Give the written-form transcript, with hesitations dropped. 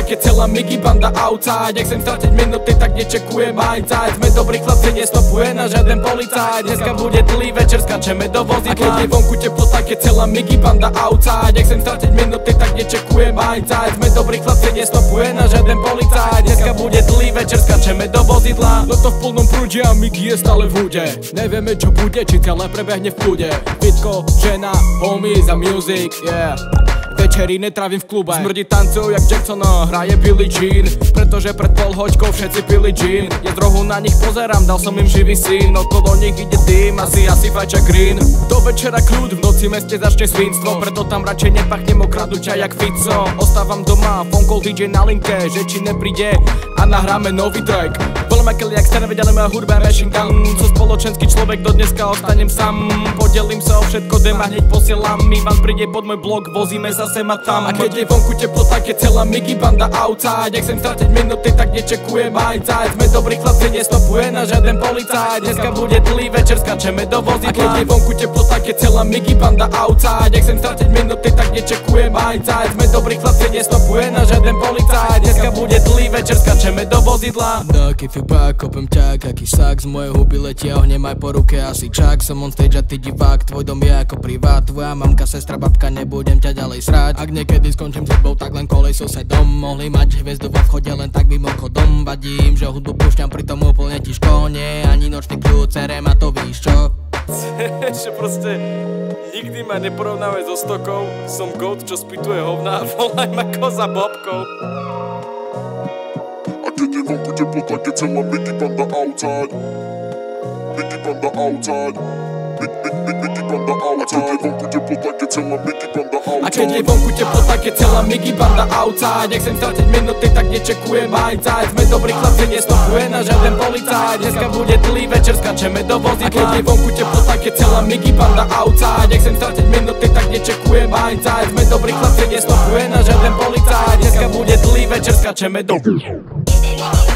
keď celá Migi banda outside. Ak chcem stratiť minuty, tak nečekujem hindsight. Sme dobrí chlapci, nestopuje na žiaden policajt. Dneska bude dlhý večer, skačeme do vozidla. A keď je vonku teplota, keď celá Migi banda outside. Ak chcem stratiť minuty, tak nečekujem hindsight. Sme dobrí chlapci, nestopuje na žiaden policajt. Dneska bude dlhý večer, skačeme do vozidla. No to v plnom prúde a Migi je stále v húde. Nevieme čo bude, či celé prebehne v kľude. Fitko, žena, homies a music, yeah. Večery netrávim v klube. Smrdí tancujú jak Jackson, hraje Billie Jean. Pretože pred pol hoďkou všetci pili gin. Ja z rohu na nich pozerám, dal som im živý syn. Okolo nich ide dým, asi fajča green. Do večera kľud, v noci meste začne svinstvo. Preto tam radšej nepachnem okraduča jak Fico. Ostávam doma, phone call DJ na linke, že či nepríde a nahráme nový track. Volám akeli jak staré, ale moja hudba machine gun. Som spoločenský človek, do dneska ostanem sám. Podelím sa o všetko, dem a hneď posielam. Ivan príde pod môj blok, vozíme sa sem a tam. A keď je vonku teplota, keď celá Migi banda outside. Ak chcem stratiť minuty, tak nečekujem hindsight. Sme dobrí chlapci, nestopuje na žiaden policajt. Dneska bude dlhý večer, skačeme do vozidla. A keď je vonku teplota, keď celá Migi banda outside. Ak chcem stratiť minuty, tak nečekujem hindsight. Sme dobrí chlapci, nestopuje na žiaden policajt. Dneska bude dlhý večer, skačeme do vozidla. Taký feedback, kopem ťak, aký sak. Z mojej huby letia ohnem aj po ruke, asi čak. Som on stage a ty divák, tvoj dom je ako privát. Tvoja mamka, sestra, babka, nebudem ťa ďalej srať. Ak niekedy skončím s hudbou, tak len kolej susedom. Mohli mať hviezdu vo vchode, len tak mimochodom. Vadím, že hudbu púšťam, pritom úplne tiško. Nie, ani nočný kľud, cerem a to víš čo? Že proste nikdy ma neporovnávaj so Stokou. Som goat, čo spituje hovna a volaj ma koza bobkou. A keď je vonku teplota, keď celá Migi banda outside. Migi banda outside. Migi banda outside. A keď je vonku teplota, keď celá Migi banda outside. Ak chcem stratiť minuty, tak nečekujem hindsight. Sme dobrí chlapci, nestopuje na žiaden policajt. Dneska bude dlhý večer, skačeme do vozidla. A keď je vonku teplota, keď celá Migi banda outside. Ak chcem stratiť minuty, tak nečekujem hindsight. Sme dobrí chlapci, nestopuje na žiaden policajt. Dneska bude dlhý večer, skačeme do vozidla.